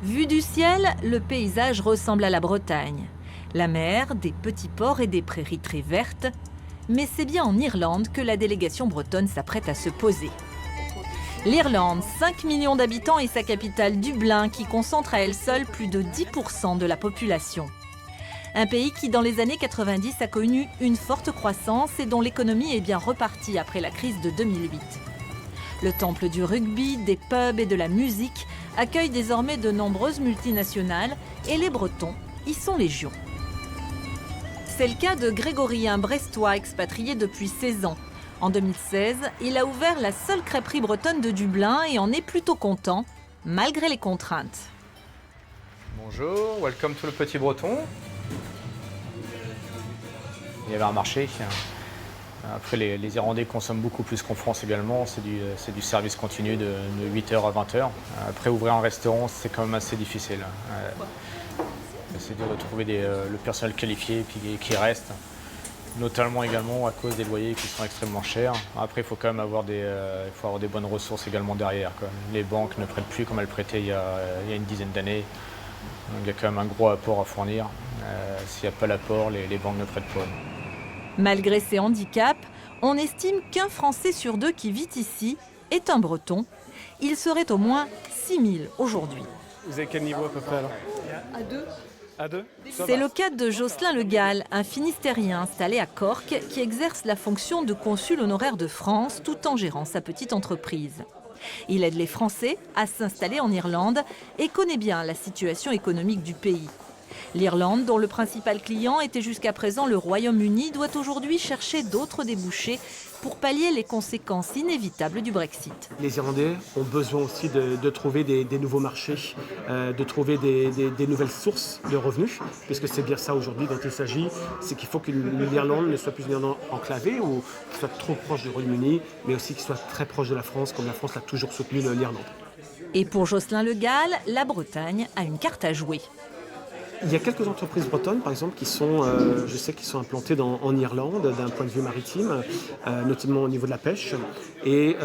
Vu du ciel, le paysage ressemble à la Bretagne. La mer, des petits ports et des prairies très vertes. Mais c'est bien en Irlande que la délégation bretonne s'apprête à se poser. L'Irlande, 5 millions d'habitants et sa capitale Dublin qui concentre à elle seule plus de 10% de la population. Un pays qui, dans les années 90, a connu une forte croissance et dont l'économie est bien repartie après la crise de 2008. Le temple du rugby, des pubs et de la musique accueille désormais de nombreuses multinationales et les Bretons y sont légion. C'est le cas de Grégory, un Brestois expatrié depuis 16 ans. En 2016, il a ouvert la seule crêperie bretonne de Dublin et en est plutôt content, malgré les contraintes. Bonjour, welcome to le Petit Breton. Il y avait un marché. Après, les Irlandais consomment beaucoup plus qu'en France également. C'est du service continu de 8h à 20h. Après, ouvrir un restaurant, c'est quand même assez difficile. C'est de retrouver le personnel qualifié et qui reste. Notamment également à cause des loyers qui sont extrêmement chers. Après, il faut quand même avoir des bonnes ressources également derrière, quoi. Les banques ne prêtent plus comme elles prêtaient il y a une dizaine d'années. Il y a quand même un gros apport à fournir. S'il n'y a pas l'apport, les banques ne prêtent pas. Malgré ces handicaps, on estime qu'un Français sur deux qui vit ici est un Breton. Il serait au moins 6 000 aujourd'hui. Vous avez quel niveau à peu près là? À deux. À deux? C'est le cas de Jocelyn Le Gall, un Finistérien installé à Cork qui exerce la fonction de consul honoraire de France tout en gérant sa petite entreprise. Il aide les Français à s'installer en Irlande et connaît bien la situation économique du pays. L'Irlande, dont le principal client était jusqu'à présent le Royaume-Uni, doit aujourd'hui chercher d'autres débouchés pour pallier les conséquences inévitables du Brexit. Les Irlandais ont besoin aussi de trouver des nouveaux marchés, de trouver des nouvelles sources de revenus, puisque c'est bien ça aujourd'hui dont il s'agit, c'est qu'il faut que l'Irlande ne soit plus une Irlande enclavée ou qu'il soit trop proche du Royaume-Uni, mais aussi qu'il soit très proche de la France, comme la France l'a toujours soutenu l'Irlande. Et pour Jocelyn Le Gall, la Bretagne a une carte à jouer. Il y a quelques entreprises bretonnes, par exemple, qui sont, je sais, qui sont implantées en Irlande, d'un point de vue maritime, notamment au niveau de la pêche. Et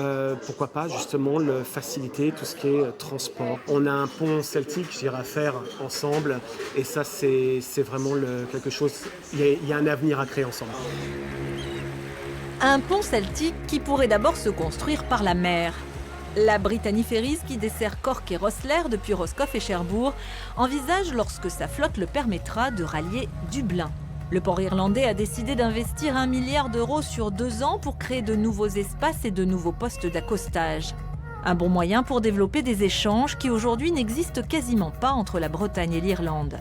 pourquoi pas, justement, faciliter tout ce qui est transport. On a un pont celtique, je dirais, à faire ensemble. Et ça, c'est vraiment quelque chose... Il y a un avenir à créer ensemble. Un pont celtique qui pourrait d'abord se construire par la mer. La Brittany Ferries, qui dessert Cork et Rosslare depuis Roscoff et Cherbourg, envisage, lorsque sa flotte le permettra, de rallier Dublin. Le port irlandais a décidé d'investir 1 milliard d'euros sur 2 ans pour créer de nouveaux espaces et de nouveaux postes d'accostage. Un bon moyen pour développer des échanges qui aujourd'hui n'existent quasiment pas entre la Bretagne et l'Irlande.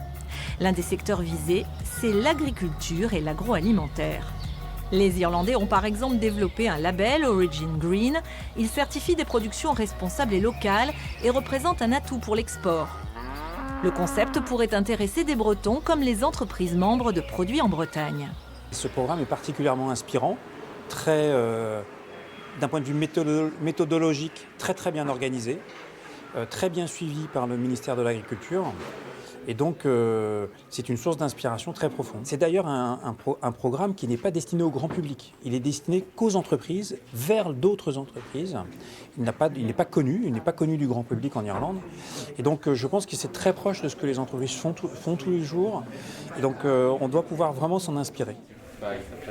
L'un des secteurs visés, c'est l'agriculture et l'agroalimentaire. Les Irlandais ont par exemple développé un label Origin Green. Il certifie des productions responsables et locales et représente un atout pour l'export. Le concept pourrait intéresser des Bretons comme les entreprises membres de Produits en Bretagne. Ce programme est particulièrement inspirant, d'un point de vue méthodologique, très bien organisé, très bien suivi par le ministère de l'Agriculture. Et donc, c'est une source d'inspiration très profonde. C'est d'ailleurs un programme qui n'est pas destiné au grand public. Il est destiné qu'aux entreprises, vers d'autres entreprises. Il n'est pas connu du grand public en Irlande. Et donc, je pense que c'est très proche de ce que les entreprises font tous les jours. Et donc, on doit pouvoir vraiment s'en inspirer.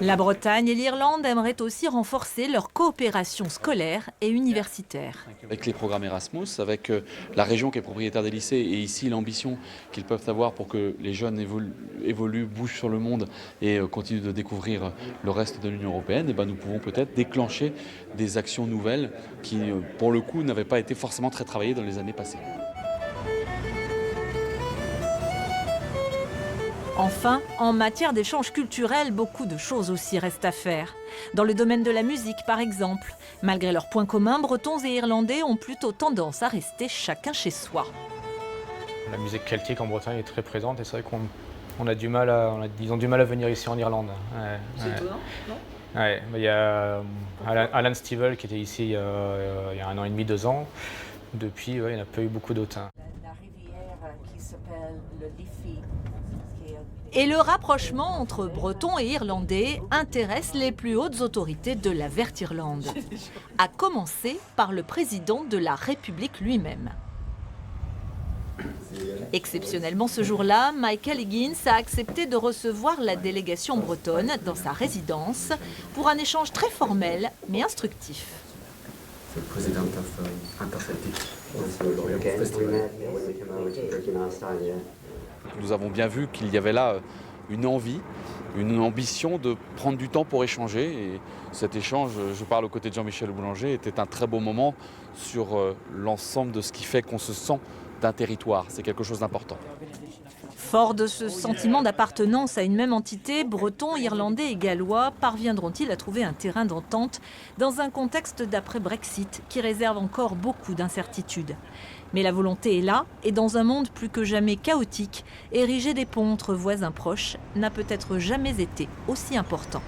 La Bretagne et l'Irlande aimeraient aussi renforcer leur coopération scolaire et universitaire. Avec les programmes Erasmus, avec la région qui est propriétaire des lycées et ici l'ambition qu'ils peuvent avoir pour que les jeunes évoluent, bougent sur le monde et continuent de découvrir le reste de l'Union européenne, et nous pouvons peut-être déclencher des actions nouvelles qui, pour le coup, n'avaient pas été forcément très travaillées dans les années passées. Enfin, en matière d'échanges culturels, beaucoup de choses aussi restent à faire. Dans le domaine de la musique, par exemple, malgré leurs points communs, Bretons et Irlandais ont plutôt tendance à rester chacun chez soi. La musique celtique en Bretagne est très présente et c'est vrai qu'on a du mal ils ont du mal à venir ici en Irlande. C'est étonnant, non? Ouais, il y a Alan Stivell qui était ici il y a 1 an et demi, 2 ans. Depuis, il n'y en a pas eu beaucoup d'autres. La rivière qui s'appelle le Liffey. Et le rapprochement entre Bretons et Irlandais intéresse les plus hautes autorités de la Verte Irlande, à commencer par le président de la République lui-même. Exceptionnellement ce jour-là, Michael Higgins a accepté de recevoir la délégation bretonne dans sa résidence pour un échange très formel mais instructif. Nous avons bien vu qu'il y avait là une envie, une ambition de prendre du temps pour échanger. Et cet échange, je parle aux côtés de Jean-Michel Boulanger, était un très beau moment sur l'ensemble de ce qui fait qu'on se sent d'un territoire. C'est quelque chose d'important. Fort de ce sentiment d'appartenance à une même entité, Bretons, Irlandais et Gallois parviendront-ils à trouver un terrain d'entente dans un contexte d'après-Brexit qui réserve encore beaucoup d'incertitudes? Mais la volonté est là, et dans un monde plus que jamais chaotique, ériger des ponts entre voisins proches n'a peut-être jamais été aussi important.